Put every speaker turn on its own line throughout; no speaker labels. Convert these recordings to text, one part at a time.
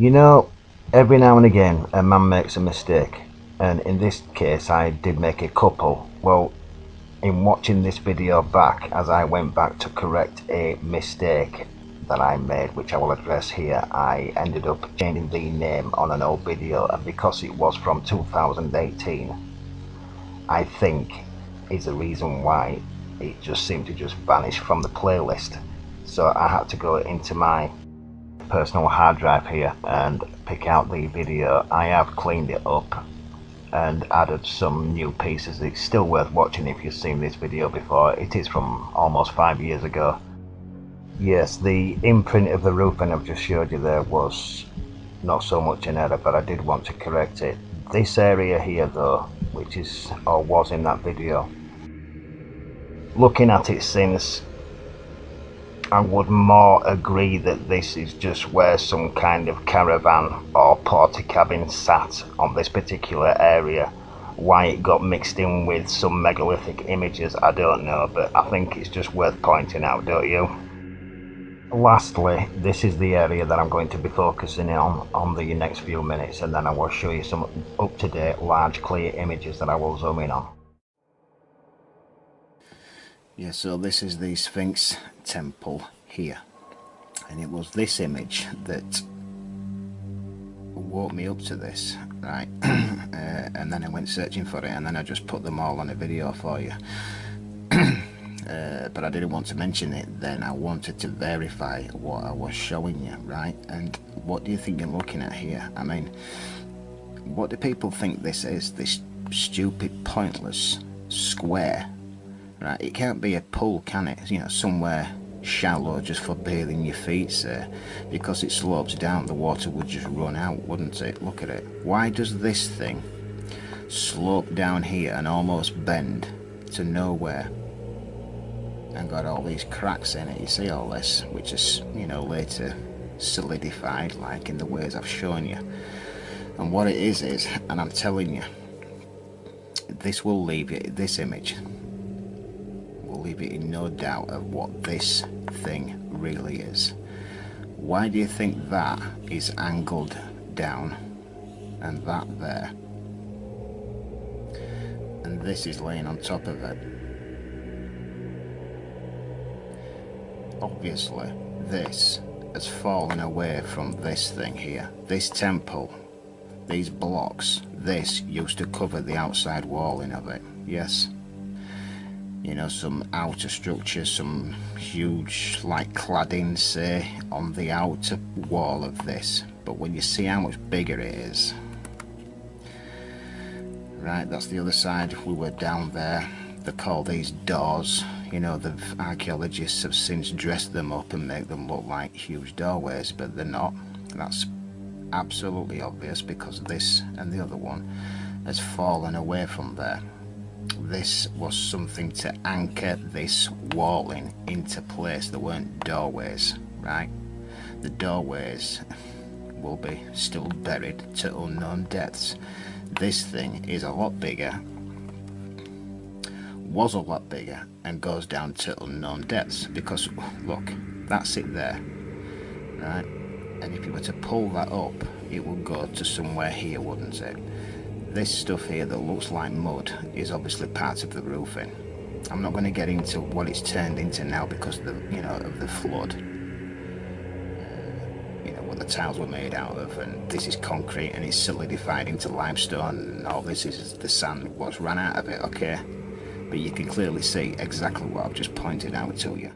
You know, every now and again a man makes a mistake, and in this case I did make a couple. Well, in watching this video back, as I went back to correct a mistake that I made, which I will address here, I ended up changing the name on an old video, and because it was from 2018, I think is the reason why it just seemed to just vanish from the playlist. So I had to go into my personal hard drive here and pick out the video. I have cleaned it up and added some new pieces. It's still worth watching if you've seen this video before. It is from almost 5 years ago. Yes, the imprint of the roofing I've just showed you there was not so much an error, but I did want to correct it. This area here though, which is or was in that video, looking at it since, I would more agree that this is just where some kind of caravan or porta cabin sat on this particular area. Why it got mixed in with some megalithic images, I don't know, but I think it's just worth pointing out, don't you? Lastly, this is the area that I'm going to be focusing on the next few minutes, and then I will show you some up-to-date large clear images that I will zoom in on.
Yeah, so this is the Sphinx temple here, and it was this image that woke me up to this, right? And then I went searching for it, and then I just put them all on a video for you. But I didn't want to mention it then. I wanted to verify what I was showing you, right? And what do you think you're looking at here? I mean, what do people think this is? This stupid, pointless square, right? It can't be a pool, can it? You know, somewhere shallow just for bathing your feet, say, because it slopes down, the water would just run out, wouldn't it? Look at it. Why does this thing slope down here and almost bend to nowhere and got all these cracks in it? You see all this, which is, you know, later solidified like in the ways I've shown you. And what it is, and I'm telling you, this will leave you, this image will leave you in no doubt of what this thing really is. Why do you think that is angled down and that there, and this is laying on top of it? Obviously this has fallen away from this thing here. This temple, these blocks, this used to cover the outside walling of it, yes? You know, some outer structure, some huge like cladding, say, on the outer wall of this. But when you see how much bigger it is, right, that's the other side. We were down there. They call these doors. You know, the archaeologists have since dressed them up and make them look like huge doorways, but they're not. That's absolutely obvious because this and the other one has fallen away from there. This was something to anchor this walling into place. There weren't doorways, right? The doorways will be still buried to unknown depths. This thing is a lot bigger, was a lot bigger, and goes down to unknown depths because, look, that's it there, right? And if you were to pull that up, it would go to somewhere here, wouldn't it? This stuff here that looks like mud is obviously part of the roofing. I'm not going to get into what it's turned into now because of the, you know, of the flood. You know, what the tiles were made out of, and this is concrete and it's solidified into limestone, and all this is the sand what's run out of it, okay? But you can clearly see exactly what I've just pointed out to you.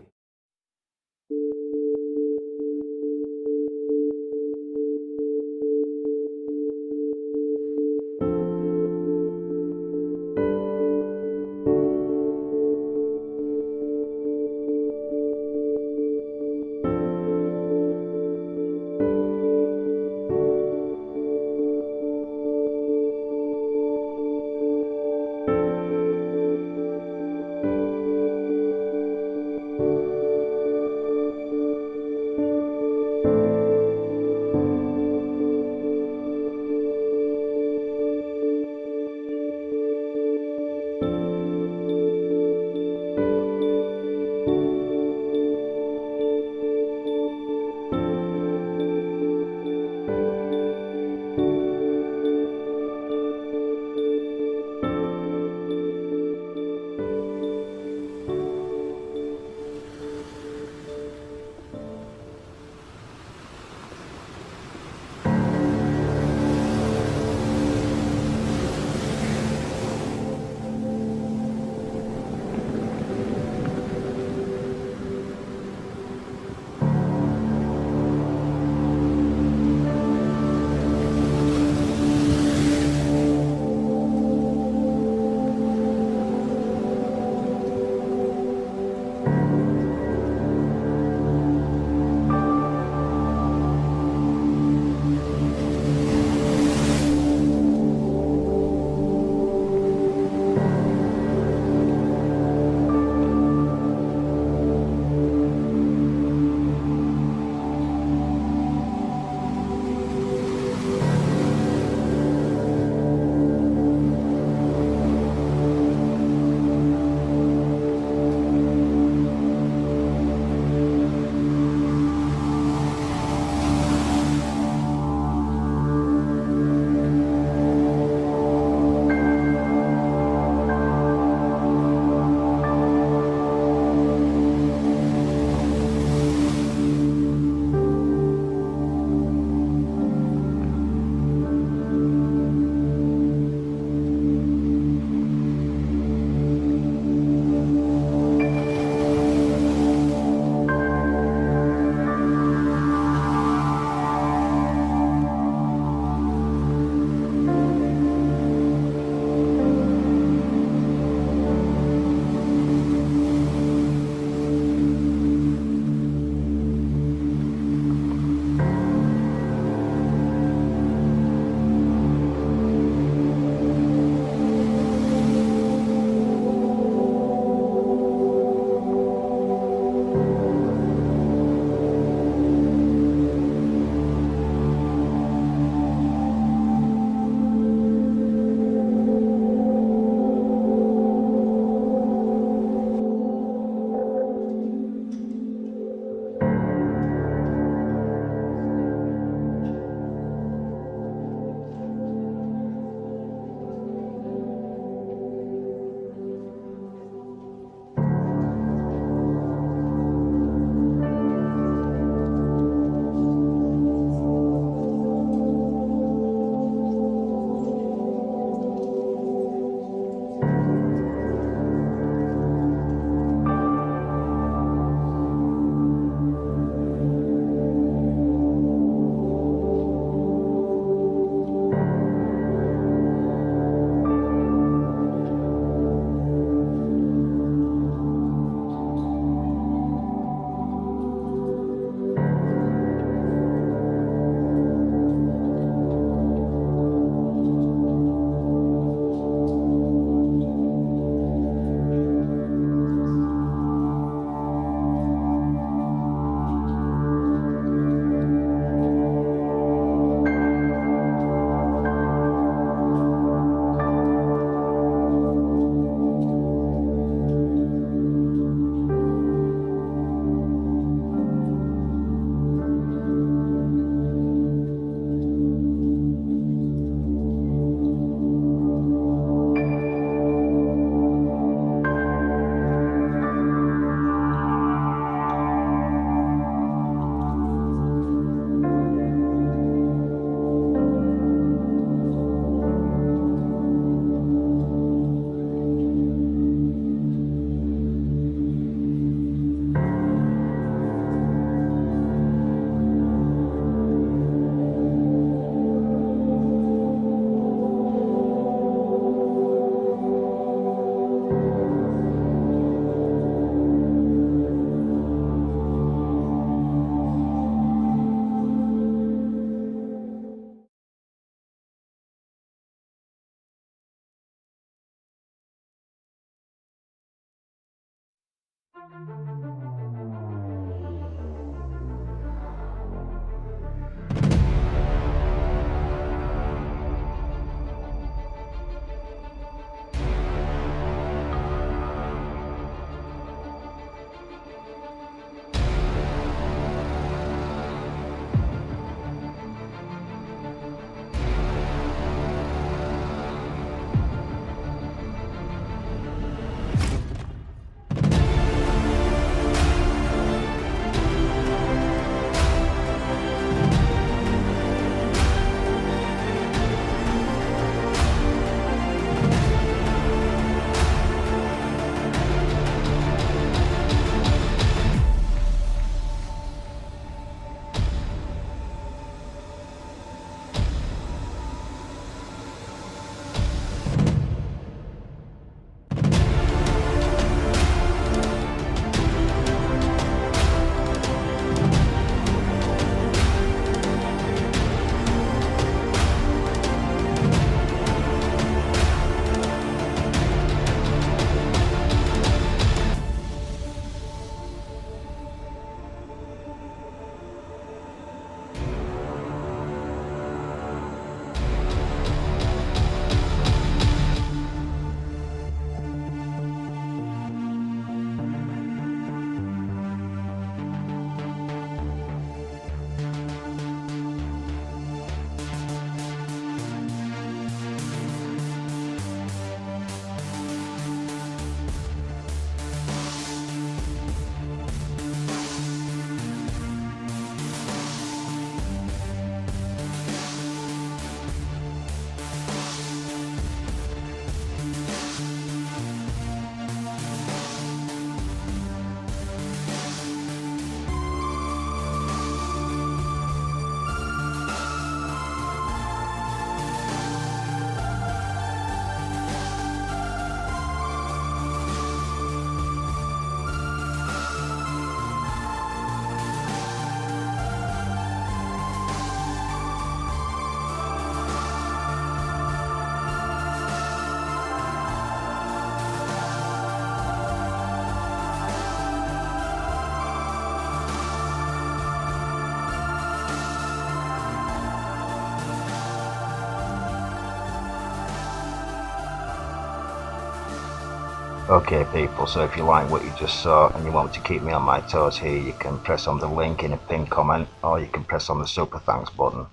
Okay people, so if you like what you just saw and you want to keep me on my toes here, you can press on the link in a pinned comment, or you can press on the super thanks button.